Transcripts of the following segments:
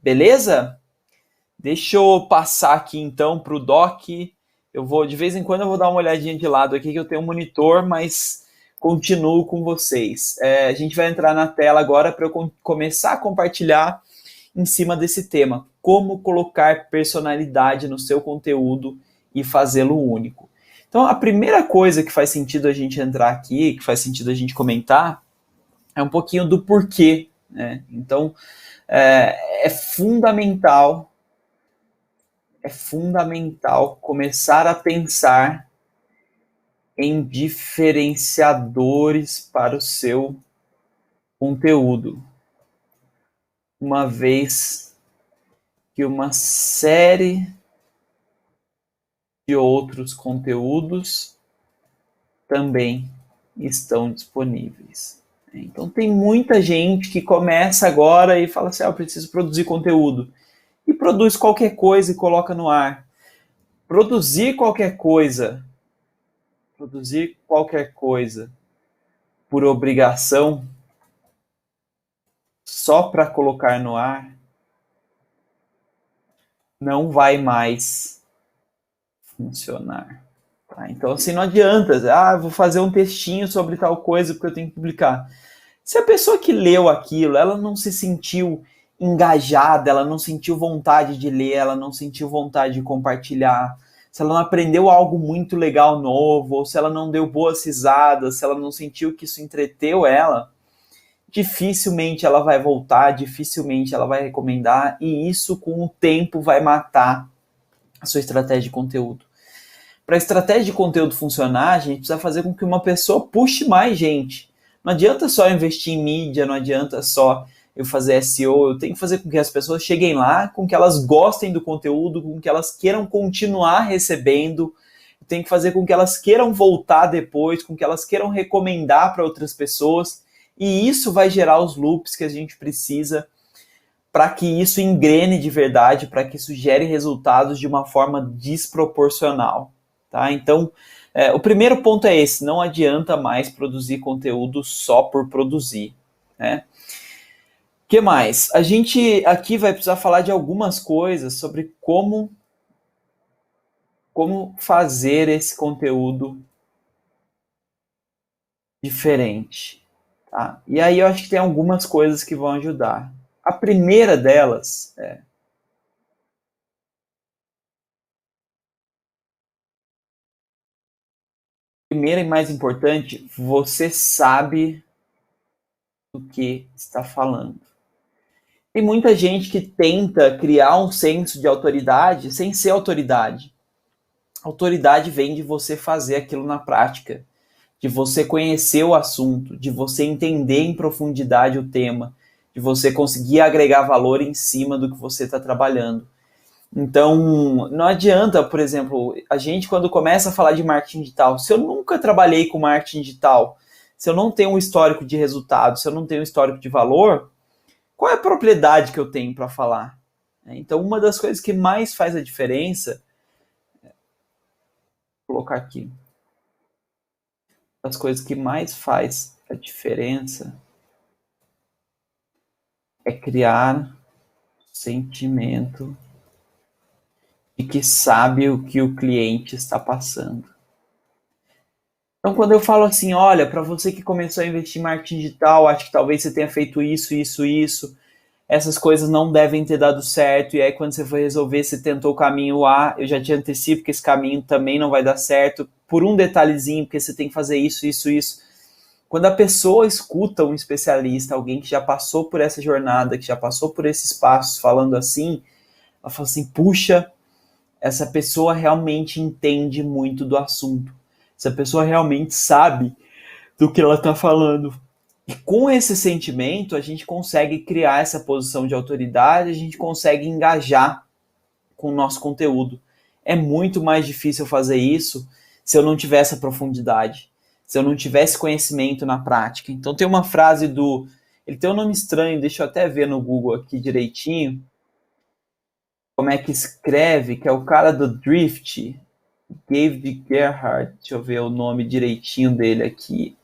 Beleza? Deixa eu passar aqui então para o doc. De vez em quando eu vou dar uma olhadinha de lado aqui que eu tenho um monitor, mas continuo com vocês. A gente vai entrar na tela agora para eu começar a compartilhar em cima desse tema, como colocar personalidade no seu conteúdo e fazê-lo único. Então, a primeira coisa que faz sentido a gente entrar aqui, que faz sentido a gente comentar, é um pouquinho do porquê, né? Então, é fundamental começar a pensar em diferenciadores para o seu conteúdo, uma vez que uma série de outros conteúdos também estão disponíveis. Então tem muita gente que começa agora e fala assim, eu preciso produzir conteúdo. E produz qualquer coisa e coloca no ar. Produzir qualquer coisa por obrigação, só para colocar no ar, não vai mais funcionar. Tá? Então, assim, não adianta, vou fazer um textinho sobre tal coisa porque eu tenho que publicar. Se a pessoa que leu aquilo, ela não se sentiu engajada, ela não sentiu vontade de ler, ela não sentiu vontade de compartilhar, se ela não aprendeu algo muito legal novo, ou se ela não deu boas risadas, se ela não sentiu que isso entreteu ela, dificilmente ela vai voltar, dificilmente ela vai recomendar, e isso com o tempo vai matar a sua estratégia de conteúdo. Para a estratégia de conteúdo funcionar, a gente precisa fazer com que uma pessoa puxe mais gente. Não adianta só investir em mídia, não adianta só eu fazer SEO, eu tenho que fazer com que as pessoas cheguem lá, com que elas gostem do conteúdo, com que elas queiram continuar recebendo, eu tenho que fazer com que elas queiram voltar depois, com que elas queiram recomendar para outras pessoas, e isso vai gerar os loops que a gente precisa para que isso engrene de verdade, para que isso gere resultados de uma forma desproporcional. Tá? Então, o primeiro ponto é esse, não adianta mais produzir conteúdo só por produzir. Né? O que mais? A gente aqui vai precisar falar de algumas coisas sobre como fazer esse conteúdo diferente. Tá? E aí eu acho que tem algumas coisas que vão ajudar. A primeira delas é primeira e mais importante, você sabe do que está falando. Tem muita gente que tenta criar um senso de autoridade sem ser autoridade. Autoridade vem de você fazer aquilo na prática, de você conhecer o assunto, de você entender em profundidade o tema, de você conseguir agregar valor em cima do que você está trabalhando. Então, não adianta, por exemplo, a gente quando começa a falar de marketing digital, se eu nunca trabalhei com marketing digital, se eu não tenho um histórico de resultado, se eu não tenho um histórico de valor, qual é a propriedade que eu tenho para falar? Então, uma das coisas que mais faz a diferença, vou colocar aqui, as coisas que mais faz a diferença é criar sentimento de que sabe o que o cliente está passando. Então, quando eu falo assim, olha, para você que começou a investir em marketing digital, acho que talvez você tenha feito isso, isso, isso, essas coisas não devem ter dado certo, e aí quando você foi resolver, você tentou o caminho A, eu já te antecipo que esse caminho também não vai dar certo, por um detalhezinho, porque você tem que fazer isso, isso, isso. Quando a pessoa escuta um especialista, alguém que já passou por essa jornada, que já passou por esses passos, falando assim, ela fala assim, puxa, essa pessoa realmente entende muito do assunto. Essa pessoa realmente sabe do que ela está falando. E com esse sentimento, a gente consegue criar essa posição de autoridade, a gente consegue engajar com o nosso conteúdo. É muito mais difícil fazer isso se eu não tivesse a profundidade, se eu não tivesse conhecimento na prática. Então tem uma frase do... Ele tem um nome estranho, deixa eu até ver no Google aqui direitinho, como é que escreve, que é o cara do Drift, David Gerhardt, deixa eu ver o nome direitinho dele aqui.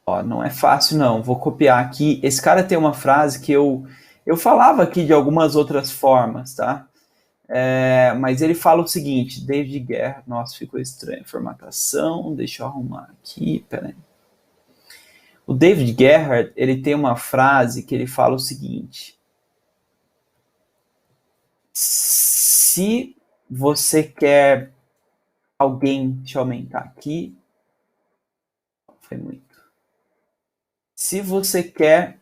Ó, não é fácil não, vou copiar aqui. Esse cara tem uma frase que eu falava aqui de algumas outras formas, tá? Mas ele fala o seguinte, David Guerra, nossa, ficou estranha a formatação, deixa eu arrumar aqui, peraí. O David Gerhardt, ele tem uma frase que ele fala o seguinte, se você quer alguém, deixa eu aumentar aqui, foi muito. Se você quer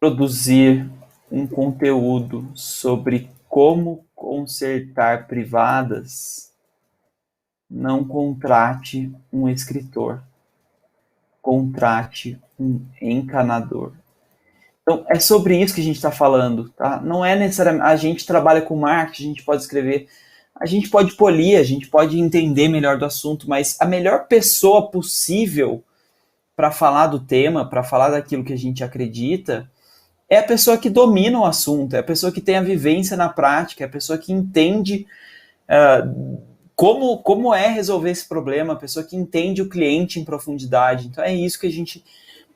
produzir um conteúdo sobre como consertar privadas, não contrate um escritor, contrate um encanador. Então, é sobre isso que a gente está falando, tá? Não é necessariamente... A gente trabalha com marketing, a gente pode escrever, a gente pode polir, a gente pode entender melhor do assunto, mas a melhor pessoa possível para falar do tema, para falar daquilo que a gente acredita, é a pessoa que domina o assunto, é a pessoa que tem a vivência na prática, é a pessoa que entende como é resolver esse problema, a pessoa que entende o cliente em profundidade. Então é isso que a gente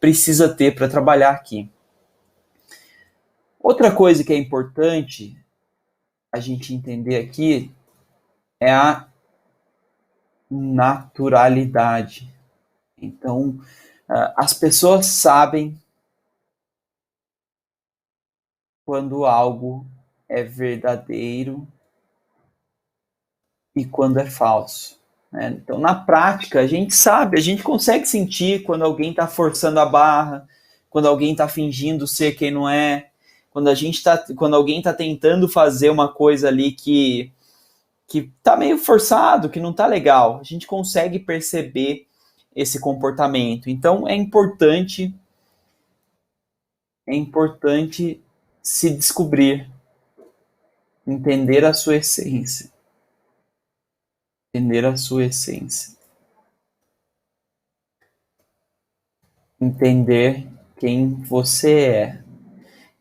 precisa ter para trabalhar aqui. Outra coisa que é importante a gente entender aqui é a naturalidade. Então, as pessoas sabem quando algo é verdadeiro e quando é falso. Né? Então, na prática, a gente sabe, a gente consegue sentir quando alguém está forçando a barra, quando alguém está fingindo ser quem não é, quando alguém está tentando fazer uma coisa ali que está meio forçado, que não está legal. A gente consegue perceber esse comportamento. Então, é importante se descobrir, entender a sua essência. Entender a sua essência. Entender quem você é.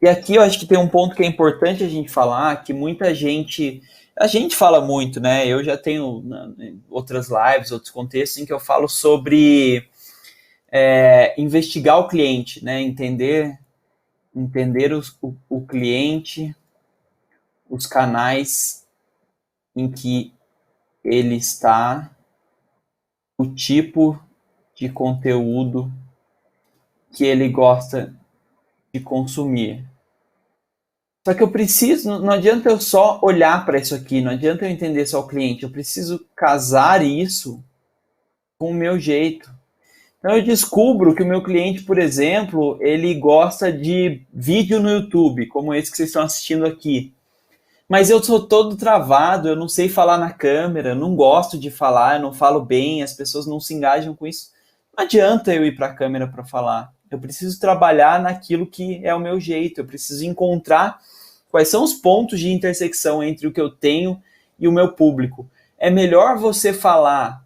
E aqui eu acho que tem um ponto que é importante a gente falar, que muita gente... A gente fala muito, né? Eu já tenho outras lives, outros contextos em que eu falo sobre investigar o cliente, né? Entender o cliente, os canais em que ele está, o tipo de conteúdo que ele gosta de consumir. Só que eu preciso, não adianta eu só olhar para isso aqui, não adianta eu entender só o cliente, eu preciso casar isso com o meu jeito. Então eu descubro que o meu cliente, por exemplo, ele gosta de vídeo no YouTube, como esse que vocês estão assistindo aqui. Mas eu sou todo travado, eu não sei falar na câmera, eu não gosto de falar, eu não falo bem, as pessoas não se engajam com isso. Não adianta eu ir para a câmera para falar. Eu preciso trabalhar naquilo que é o meu jeito, eu preciso encontrar quais são os pontos de intersecção entre o que eu tenho e o meu público. É melhor você falar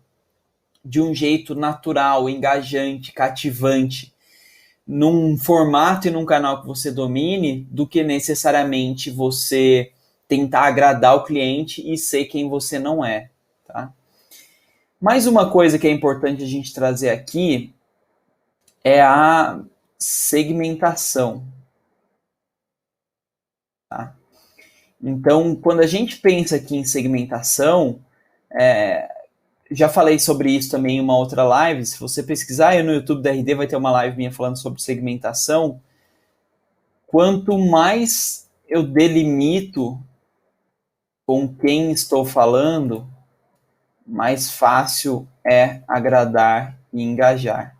de um jeito natural, engajante, cativante, num formato e num canal que você domine, do que necessariamente você tentar agradar o cliente e ser quem você não é. Tá? Mais uma coisa que é importante a gente trazer aqui é a segmentação. Tá? Então, quando a gente pensa aqui em segmentação, já falei sobre isso também em uma outra live, se você pesquisar aí no YouTube da RD, vai ter uma live minha falando sobre segmentação. Quanto mais eu delimito com quem estou falando, mais fácil é agradar e engajar.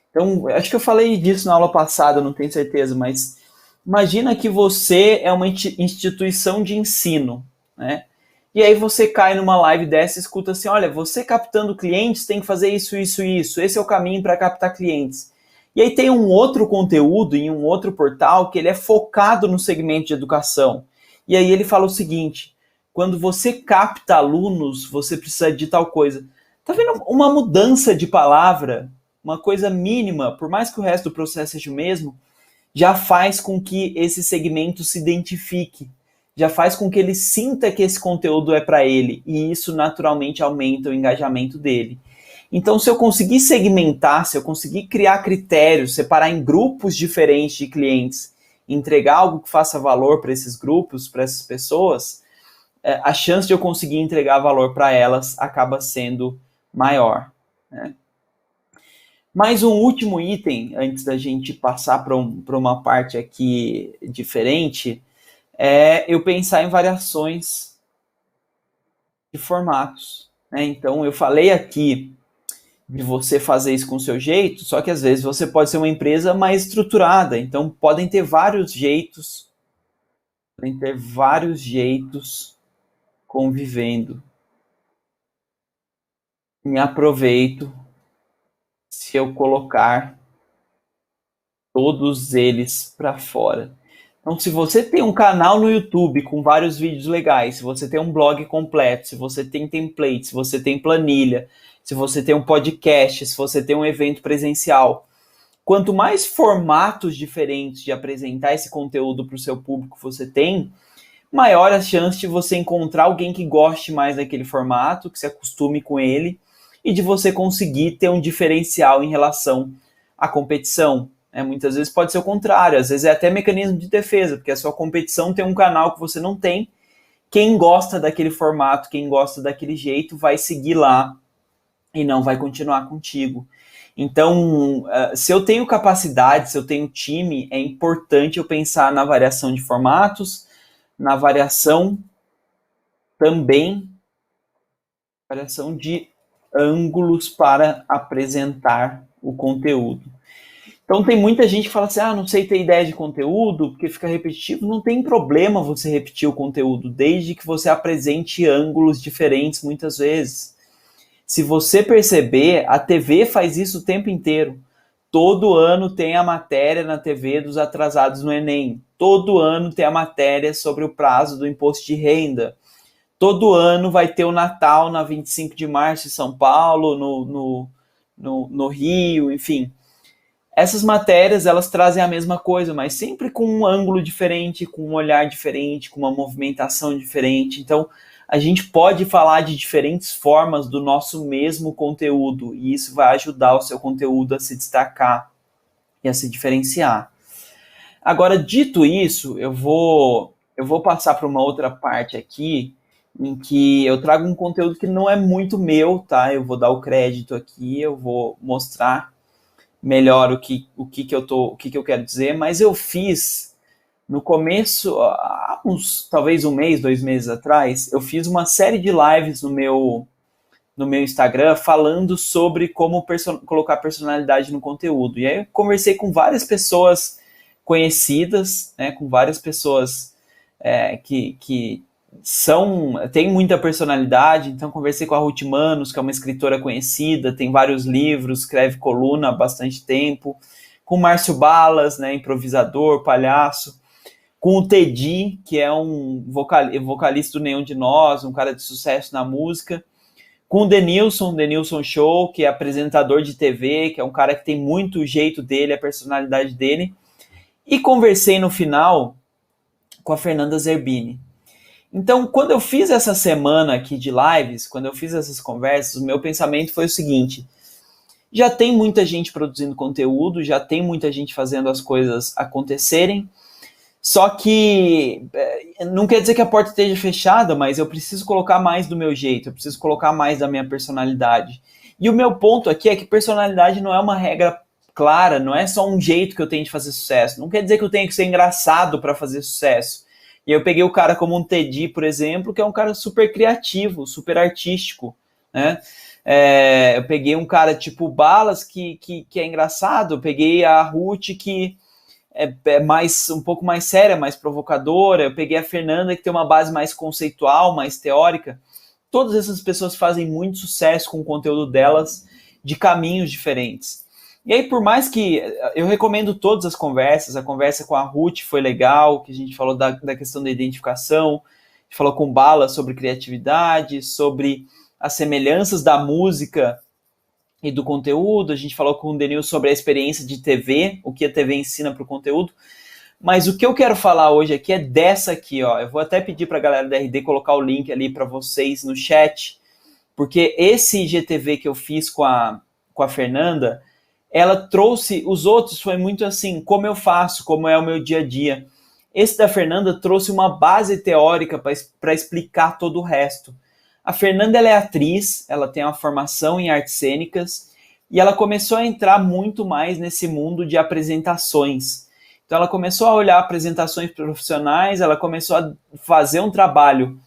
Então, acho que eu falei disso na aula passada, não tenho certeza, mas imagina que você é uma instituição de ensino, né? E aí você cai numa live dessa e escuta assim, olha, você captando clientes tem que fazer isso, isso, isso. Esse é o caminho para captar clientes. E aí tem um outro conteúdo em um outro portal que ele é focado no segmento de educação. E aí ele fala o seguinte, quando você capta alunos, você precisa de tal coisa. Tá vendo uma mudança de palavra, uma coisa mínima, por mais que o resto do processo seja o mesmo, já faz com que esse segmento se identifique. já faz com que ele sinta que esse conteúdo é para ele, e isso naturalmente aumenta o engajamento dele. Então, se eu conseguir segmentar, se eu conseguir criar critérios, separar em grupos diferentes de clientes, entregar algo que faça valor para esses grupos, para essas pessoas, a chance de eu conseguir entregar valor para elas acaba sendo maior, né? Mais um último item, antes da gente passar para uma parte aqui diferente, é eu pensar em variações de formatos, né? Então, eu falei aqui de você fazer isso com o seu jeito, só que às vezes você pode ser uma empresa mais estruturada, então podem ter vários jeitos convivendo. Me aproveito se eu colocar todos eles para fora. Então, se você tem um canal no YouTube com vários vídeos legais, se você tem um blog completo, se você tem template, se você tem planilha, se você tem um podcast, se você tem um evento presencial, quanto mais formatos diferentes de apresentar esse conteúdo para o seu público você tem, maior a chance de você encontrar alguém que goste mais daquele formato, que se acostume com ele, e de você conseguir ter um diferencial em relação à competição. Muitas vezes pode ser o contrário, às vezes é até mecanismo de defesa, porque a sua competição tem um canal que você não tem, quem gosta daquele formato, quem gosta daquele jeito, vai seguir lá e não vai continuar contigo. Então, se eu tenho capacidade, se eu tenho time, é importante eu pensar na variação de formatos, na variação também, variação de ângulos para apresentar o conteúdo. Então tem muita gente que fala assim, não sei ter ideia de conteúdo, porque fica repetitivo. Não tem problema você repetir o conteúdo, desde que você apresente ângulos diferentes muitas vezes. Se você perceber, a TV faz isso o tempo inteiro. Todo ano tem a matéria na TV dos atrasados no Enem. Todo ano tem a matéria sobre o prazo do imposto de renda. Todo ano vai ter o Natal na 25 de março em São Paulo, no Rio, enfim. Essas matérias, elas trazem a mesma coisa, mas sempre com um ângulo diferente, com um olhar diferente, com uma movimentação diferente. Então, a gente pode falar de diferentes formas do nosso mesmo conteúdo, e isso vai ajudar o seu conteúdo a se destacar e a se diferenciar. Agora, dito isso, eu vou passar para uma outra parte aqui, em que eu trago um conteúdo que não é muito meu, tá? Eu vou dar o crédito aqui, eu vou mostrar melhor o que eu quero dizer, mas eu fiz no começo, há talvez um mês, 2 meses atrás, eu fiz uma série de lives no meu Instagram falando sobre como colocar personalidade no conteúdo. E aí eu conversei com várias pessoas conhecidas, né, com várias pessoas que tem muita personalidade. Então conversei com a Ruth Manos, que é uma escritora conhecida, tem vários livros, escreve coluna há bastante tempo, com o Márcio Balas, né, improvisador, palhaço, com o Teddy, que é um vocalista do Nenhum de Nós, um cara de sucesso na música, com o Denilson Show, que é apresentador de TV, que é um cara que tem muito o jeito dele, a personalidade dele, e conversei no final com a Fernanda Zerbini. Então, quando eu fiz essa semana aqui de lives, quando eu fiz essas conversas, o meu pensamento foi o seguinte: já tem muita gente produzindo conteúdo, já tem muita gente fazendo as coisas acontecerem, só que não quer dizer que a porta esteja fechada, mas eu preciso colocar mais do meu jeito, eu preciso colocar mais da minha personalidade. E o meu ponto aqui é que personalidade não é uma regra clara, não é só um jeito que eu tenho de fazer sucesso. Não quer dizer que eu tenho que ser engraçado para fazer sucesso. E eu peguei o cara como um Teddy, por exemplo, que é um cara super criativo, super artístico, né? Eu peguei um cara tipo Balas, que é engraçado. Eu peguei a Ruth, que é um pouco mais séria, mais provocadora. Eu peguei a Fernanda, que tem uma base mais conceitual, mais teórica. Todas essas pessoas fazem muito sucesso com o conteúdo delas de caminhos diferentes. E aí, por mais que eu recomendo todas as conversas, a conversa com a Ruth foi legal, que a gente falou da questão da identificação, a gente falou com Bala sobre criatividade, sobre as semelhanças da música e do conteúdo, a gente falou com o Denil sobre a experiência de TV, o que a TV ensina para o conteúdo, Mas o que eu quero falar hoje aqui é dessa aqui, ó. Eu vou até pedir para a galera da RD colocar o link ali para vocês no chat, porque esse IGTV que eu fiz com a Fernanda, ela trouxe, os outros foi muito assim, como eu faço, como é o meu dia a dia. Esse da Fernanda trouxe uma base teórica para explicar todo o resto. A Fernanda, ela é atriz, ela tem uma formação em artes cênicas e ela começou a entrar muito mais nesse mundo de apresentações. Então ela começou a olhar apresentações profissionais, ela começou a fazer um trabalho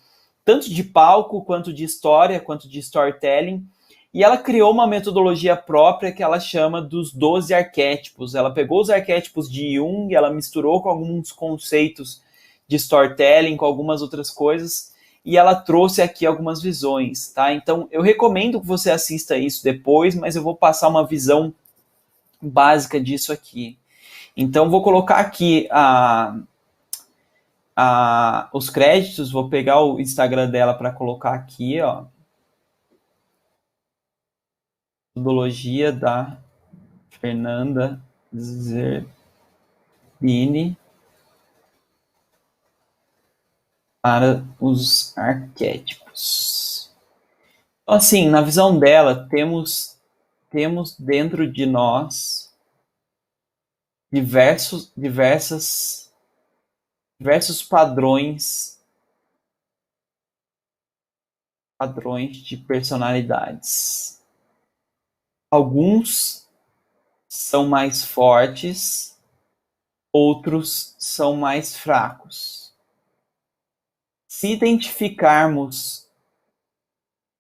tanto de palco, quanto de história, quanto de storytelling, e ela criou uma metodologia própria que ela chama dos 12 arquétipos. Ela pegou os arquétipos de Jung, ela misturou com alguns conceitos de storytelling, com algumas outras coisas, e ela trouxe aqui algumas visões, tá? Então, eu recomendo que você assista isso depois, mas eu vou passar uma visão básica disso aqui. Então, vou colocar aqui os créditos, vou pegar o Instagram dela para colocar aqui, ó. Metodologia da Fernanda Zerbini para os arquétipos. Então, assim, na visão dela, temos dentro de nós diversos padrões de personalidades. Alguns são mais fortes, outros são mais fracos. Se identificarmos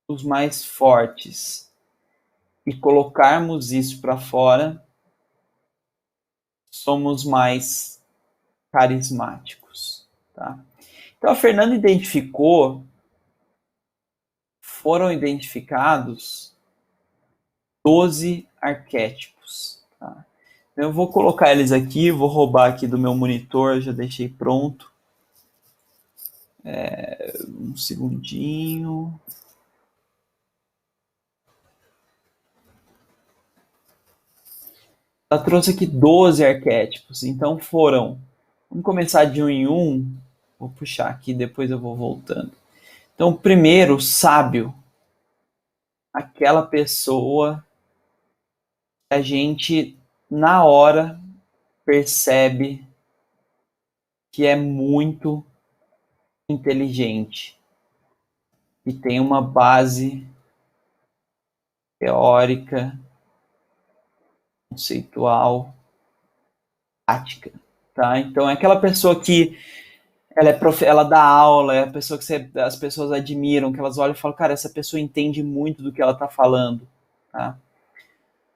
os mais fortes e colocarmos isso para fora, somos mais carismáticos, tá? Então a Fernanda foram identificados 12 arquétipos, tá? Eu vou colocar eles aqui, vou roubar aqui do meu monitor, já deixei pronto. Um segundinho. Ela trouxe aqui 12 arquétipos, então foram... Vamos começar de um em um. Vou puxar aqui, depois eu vou voltando. Então, primeiro, sábio. Aquela pessoa que a gente, na hora, percebe que é muito inteligente e tem uma base teórica, conceitual, tática, tá? Então é aquela pessoa que ela dá aula, é a pessoa que as pessoas admiram, que elas olham e falam, cara, essa pessoa entende muito do que ela está falando, tá?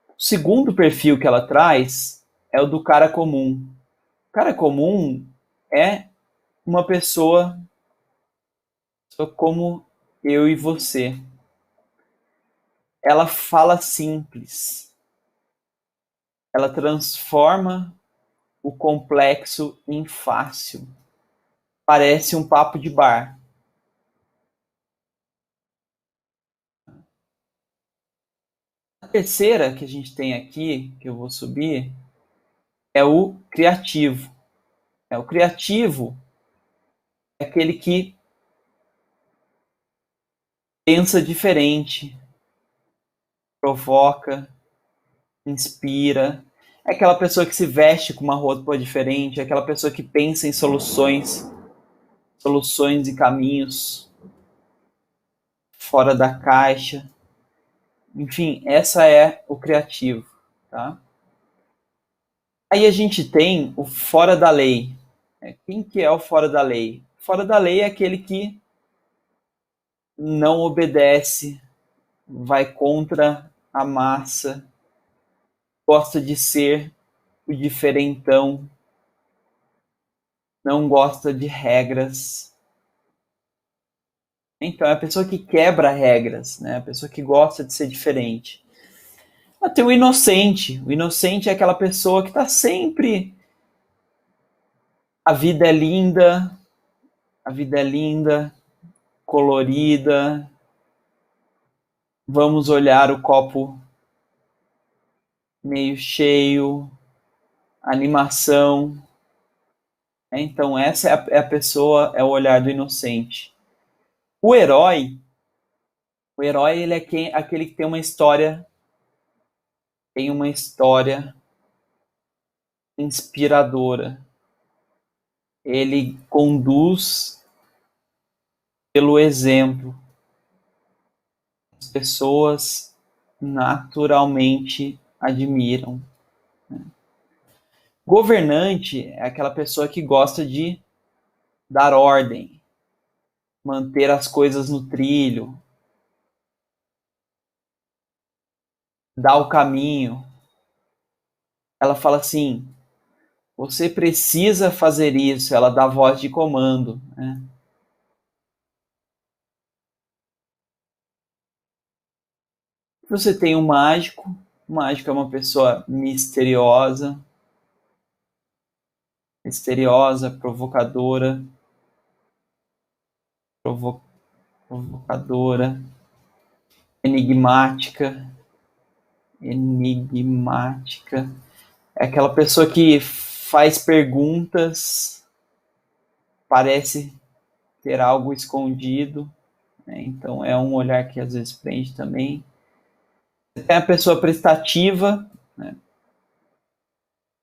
O segundo perfil que ela traz é o do cara comum. O cara comum é uma pessoa como eu e você. Ela fala simples. Ela transforma o complexo em fácil. Parece um papo de bar. A terceira que a gente tem aqui, que eu vou subir, é o criativo. O criativo é aquele que pensa diferente, provoca, inspira. É aquela pessoa que se veste com uma roupa diferente, é aquela pessoa que pensa em soluções e caminhos fora da caixa. Enfim, essa é o criativo, tá? Aí a gente tem o fora da lei. Quem que é o fora da lei? Fora da lei é aquele que não obedece, vai contra a massa, gosta de ser o diferentão, não gosta de regras. Então é a pessoa que quebra regras, né? A pessoa que gosta de ser diferente. Mas tem o inocente. O inocente é aquela pessoa que está sempre... A vida é linda, colorida. Vamos olhar o copo meio cheio, animação. Então, essa é a pessoa, é o olhar do inocente. O herói, ele é aquele que tem uma história inspiradora. Ele conduz pelo exemplo. As pessoas naturalmente admiram. Governante é aquela pessoa que gosta de dar ordem, manter as coisas no trilho, dar o caminho. Ela fala assim: você precisa fazer isso. Ela dá voz de comando, né? Você tem um mágico. O mágico é uma pessoa misteriosa, provocadora, enigmática. É aquela pessoa que faz perguntas, parece ter algo escondido, né? Então é um olhar que às vezes prende também. Tem a pessoa prestativa, né?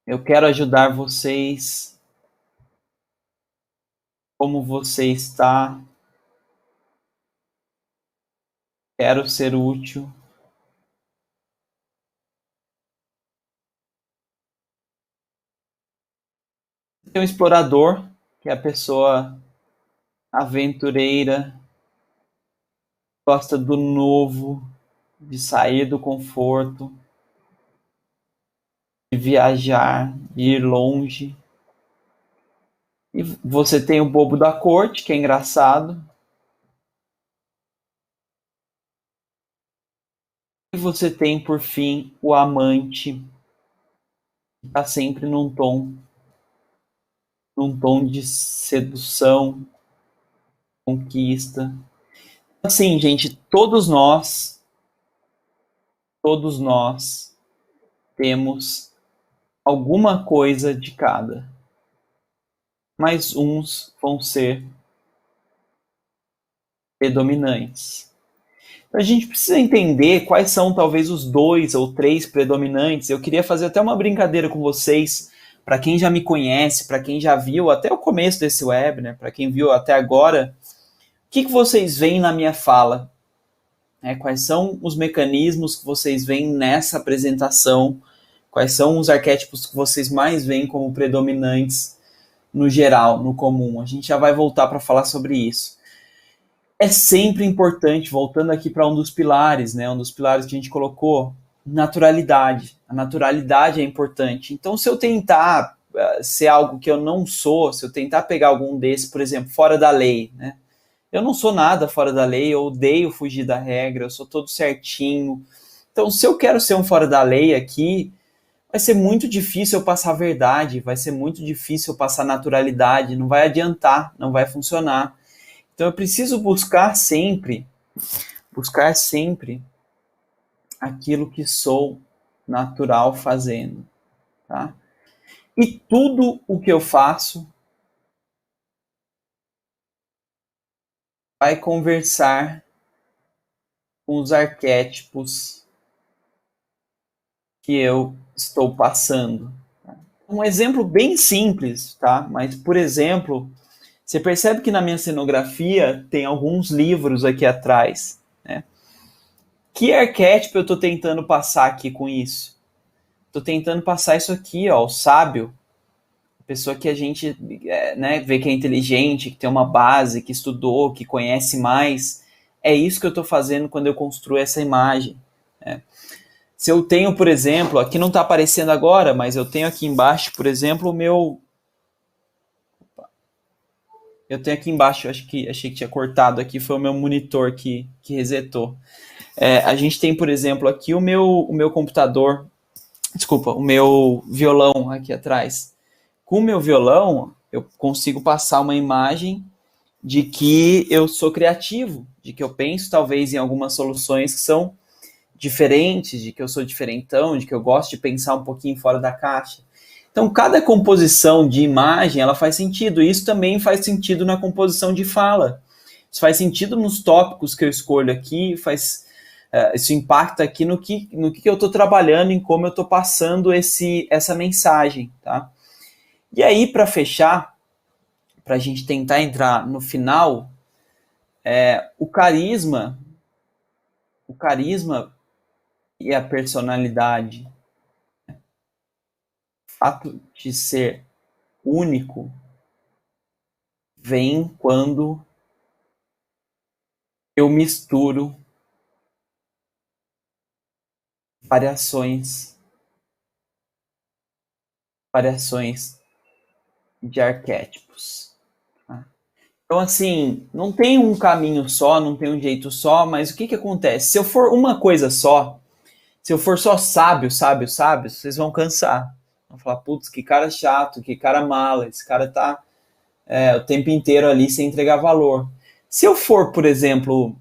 Eu quero ajudar vocês, como você está, quero ser útil. Tem um explorador, que é a pessoa aventureira, gosta do novo, de sair do conforto, de viajar, de ir longe. E você tem o bobo da corte, que é engraçado. E você tem, por fim, o amante, que está sempre num tom de sedução, conquista. Assim, gente, todos nós temos alguma coisa de cada. Mas uns vão ser predominantes. Então, a gente precisa entender quais são talvez os 2 ou 3 predominantes. Eu queria fazer até uma brincadeira com vocês, para quem já me conhece, para quem já viu até o começo desse webinar, né, para quem viu até agora, o que vocês veem na minha fala? Quais são os mecanismos que vocês veem nessa apresentação? Quais são os arquétipos que vocês mais veem como predominantes no geral, no comum? A gente já vai voltar para falar sobre isso. É sempre importante, voltando aqui para um dos pilares, né? Um dos pilares que a gente colocou, naturalidade. A naturalidade é importante. Então, se eu tentar ser algo que eu não sou, se eu tentar pegar algum desses, por exemplo, fora da lei, né? Eu não sou nada fora da lei, eu odeio fugir da regra, eu sou todo certinho. Então, se eu quero ser um fora da lei aqui, vai ser muito difícil eu passar verdade, vai ser muito difícil eu passar naturalidade, não vai adiantar, não vai funcionar. Então, eu preciso buscar sempre aquilo que sou natural fazendo, tá? E tudo o que eu faço vai conversar com os arquétipos que eu estou passando. Um exemplo bem simples, tá? Mas, por exemplo, você percebe que na minha cenografia tem alguns livros aqui atrás, né? Que arquétipo eu estou tentando passar aqui com isso? Estou tentando passar isso aqui, ó, o sábio, a pessoa que a gente né, vê que é inteligente, que tem uma base, que estudou, que conhece mais. É isso que eu estou fazendo quando eu construo essa imagem, né? Se eu tenho, por exemplo, aqui não está aparecendo agora, mas eu tenho aqui embaixo, por exemplo, o meu... Eu tenho aqui embaixo, achei que tinha cortado aqui, foi o meu monitor que resetou. A gente tem, por exemplo, aqui o meu computador, desculpa, o meu violão aqui atrás. Com o meu violão, eu consigo passar uma imagem de que eu sou criativo, de que eu penso talvez em algumas soluções que são diferentes, de que eu sou diferentão, de que eu gosto de pensar um pouquinho fora da caixa. Então, cada composição de imagem, ela faz sentido. Isso também faz sentido na composição de fala. Isso faz sentido nos tópicos que eu escolho aqui, isso impacta aqui no que eu estou trabalhando, em como eu estou passando essa mensagem, tá? E aí, para fechar, para a gente tentar entrar no final, o carisma e a personalidade, o fato de ser único, vem quando eu misturo variações de arquétipos. Tá? Então, assim, não tem um caminho só, não tem um jeito só, mas o que acontece? Se eu for uma coisa só, se eu for só sábio, vocês vão cansar. Vão falar, putz, que cara chato, que cara mala, esse cara tá o tempo inteiro ali sem entregar valor. Se eu for, por exemplo,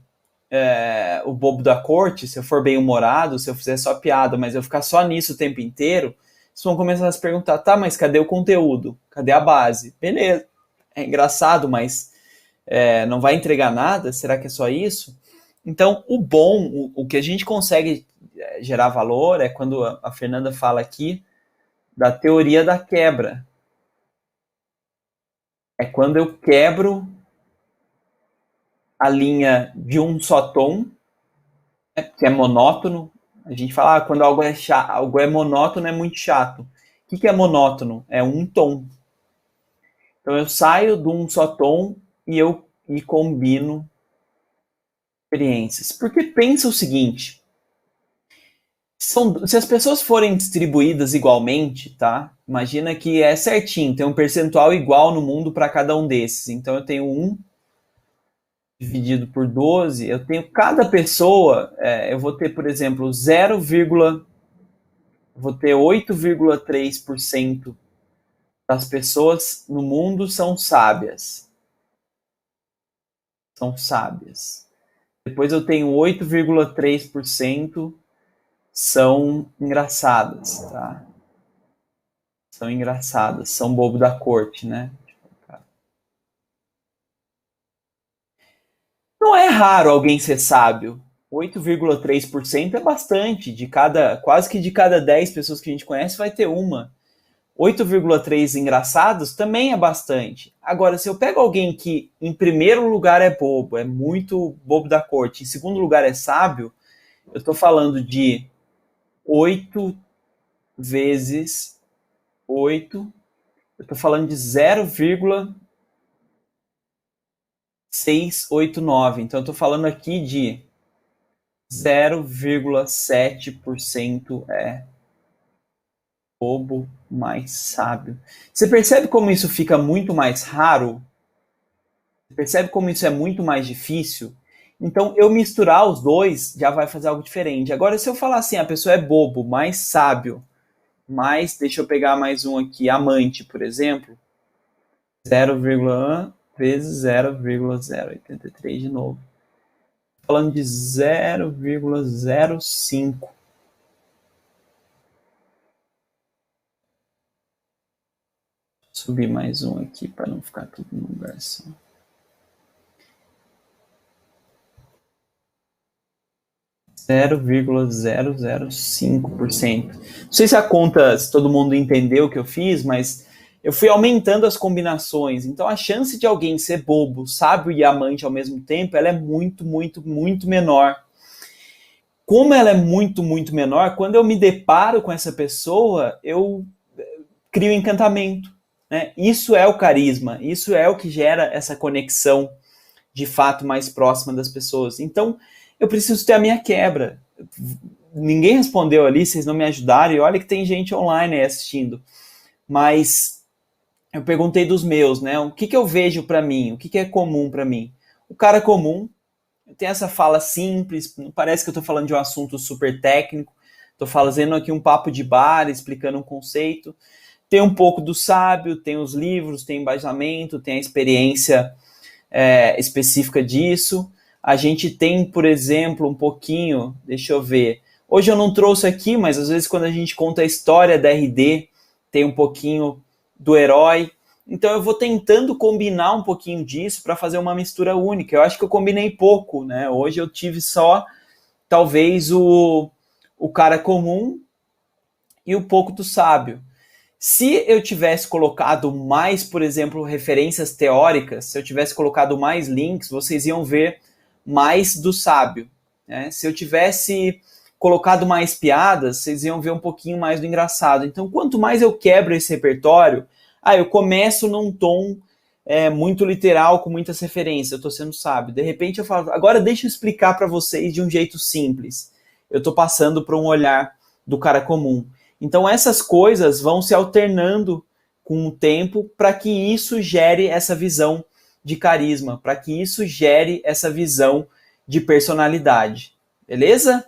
o bobo da corte, se eu for bem-humorado, se eu fizer só piada, mas eu ficar só nisso o tempo inteiro, vocês vão começar a se perguntar, tá, mas cadê o conteúdo? Cadê a base? Beleza, é engraçado, mas não vai entregar nada? Será que é só isso? Então, o que a gente consegue gerar valor é quando a Fernanda fala aqui da teoria da quebra. É quando eu quebro a linha de um só tom, que é monótono. A gente fala, quando algo é monótono, é muito chato. O que é monótono? É um tom. Então eu saio de um só tom e combino experiências. Porque pensa o seguinte, se as pessoas forem distribuídas igualmente, tá? Imagina que é certinho, tem um percentual igual no mundo para cada um desses. Então eu tenho 1 dividido por 12, eu tenho cada pessoa, eu vou ter, por exemplo, vou ter 8,3% das pessoas no mundo são sábias. São sábias. Depois eu tenho 8,3% são engraçadas, tá? São engraçadas, são bobo da corte, né? Não é raro alguém ser sábio. 8,3% é bastante. Quase que de cada 10 pessoas que a gente conhece, vai ter uma. 8,3 engraçados também é bastante. Agora, se eu pego alguém que em primeiro lugar é bobo, é muito bobo da corte, em segundo lugar é sábio, eu estou falando de 8 vezes 8, eu estou falando de 0,689. Então, eu estou falando aqui de 0,7% é bobo mais sábio. Você percebe como isso fica muito mais raro? Você percebe como isso é muito mais difícil? Então, eu misturar os dois já vai fazer algo diferente. Agora, se eu falar assim, a pessoa é bobo, mais sábio, mais, deixa eu pegar mais um aqui, amante, por exemplo, 0,1 vezes 0,083 de novo. Falando de 0,05. Subir mais um aqui para não ficar tudo no lugar só. ,005%. Não sei se a conta, se todo mundo entendeu o que eu fiz, mas eu fui aumentando as combinações. Então a chance de alguém ser bobo, sábio e amante ao mesmo tempo, ela é muito, muito, muito menor. Como ela é muito, muito menor, quando eu me deparo com essa pessoa, eu crio encantamento. Né? Isso é o carisma, isso é o que gera essa conexão de fato mais próxima das pessoas. Então, eu preciso ter a minha quebra. Ninguém respondeu ali, vocês não me ajudaram, e olha que tem gente online aí assistindo. Mas eu perguntei dos meus, né? O que eu vejo para mim? O que é comum para mim? O cara comum tem essa fala simples, não parece que eu estou falando de um assunto super técnico, estou fazendo aqui um papo de bar, explicando um conceito. Tem um pouco do sábio, tem os livros, tem embasamento, tem a experiência específica disso. A gente tem, por exemplo, um pouquinho, deixa eu ver, hoje eu não trouxe aqui, mas às vezes quando a gente conta a história da RD, tem um pouquinho do herói. Então eu vou tentando combinar um pouquinho disso para fazer uma mistura única. Eu acho que eu combinei pouco, né? Hoje eu tive só, talvez, o cara comum e um pouco do sábio. Se eu tivesse colocado mais, por exemplo, referências teóricas, se eu tivesse colocado mais links, vocês iam ver mais do sábio. Né? Se eu tivesse colocado mais piadas, vocês iam ver um pouquinho mais do engraçado. Então, quanto mais eu quebro esse repertório, eu começo num tom muito literal, com muitas referências, eu estou sendo sábio. De repente eu falo, agora deixa eu explicar para vocês de um jeito simples. Eu estou passando para um olhar do cara comum. Então essas coisas vão se alternando com o tempo para que isso gere essa visão de carisma, para que isso gere essa visão de personalidade. Beleza?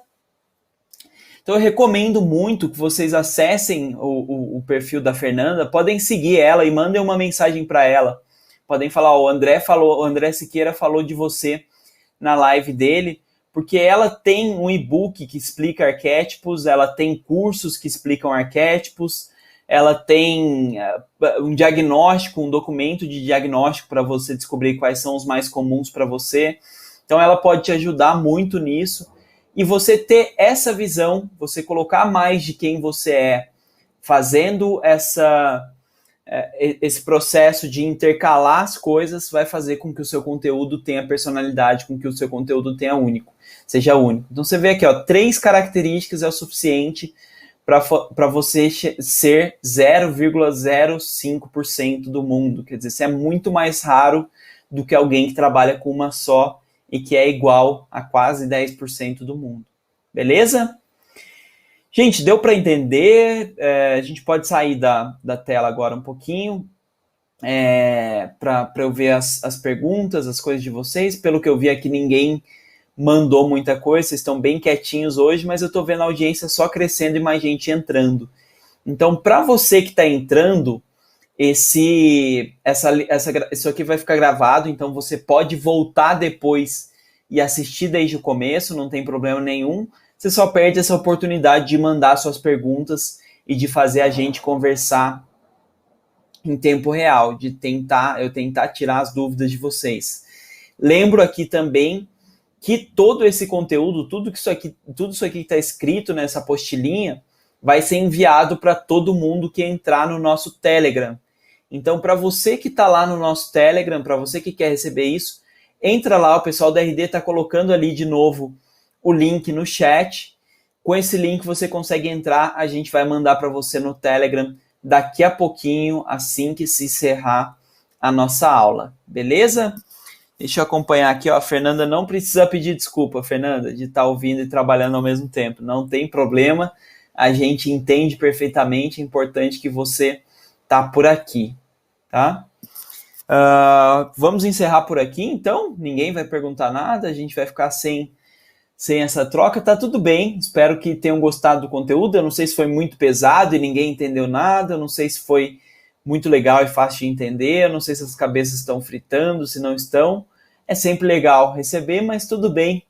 Então eu recomendo muito que vocês acessem o perfil da Fernanda, podem seguir ela e mandem uma mensagem para ela. Podem falar, o André Siqueira falou de você na live dele, porque ela tem um e-book que explica arquétipos, ela tem cursos que explicam arquétipos, ela tem um diagnóstico, um documento de diagnóstico para você descobrir quais são os mais comuns para você. Então ela pode te ajudar muito nisso. E você ter essa visão, você colocar mais de quem você é, fazendo esse processo de intercalar as coisas, vai fazer com que o seu conteúdo tenha personalidade, com que o seu conteúdo seja único. Então você vê aqui, 3 características é o suficiente para você ser 0,05% do mundo. Quer dizer, você é muito mais raro do que alguém que trabalha com uma só e que é igual a quase 10% do mundo. Beleza? Gente, deu para entender? A gente pode sair da tela agora um pouquinho para eu ver as perguntas, as coisas de vocês. Pelo que eu vi aqui, ninguém mandou muita coisa, vocês estão bem quietinhos hoje, mas eu estou vendo a audiência só crescendo e mais gente entrando. Então, para você que está entrando, isso aqui vai ficar gravado, então você pode voltar depois e assistir desde o começo, não tem problema nenhum. Você só perde essa oportunidade de mandar suas perguntas e de fazer a gente conversar em tempo real, de tentar tirar as dúvidas de vocês. Lembro aqui também que todo esse conteúdo, tudo isso aqui que está escrito nessa apostilinha, vai ser enviado para todo mundo que entrar no nosso Telegram. Então, para você que está lá no nosso Telegram, para você que quer receber isso, entra lá, o pessoal da RD está colocando ali de novo o link no chat. Com esse link você consegue entrar, a gente vai mandar para você no Telegram daqui a pouquinho, assim que se encerrar a nossa aula. Beleza? Deixa eu acompanhar aqui, a Fernanda não precisa pedir desculpa, Fernanda, de estar ouvindo e trabalhando ao mesmo tempo. Não tem problema, a gente entende perfeitamente, é importante que você tá por aqui, tá? Vamos encerrar por aqui, então? Ninguém vai perguntar nada, a gente vai ficar sem essa troca, tá tudo bem, espero que tenham gostado do conteúdo, eu não sei se foi muito pesado e ninguém entendeu nada, eu não sei se foi muito legal e fácil de entender, eu não sei se as cabeças estão fritando, se não estão, é sempre legal receber, mas tudo bem,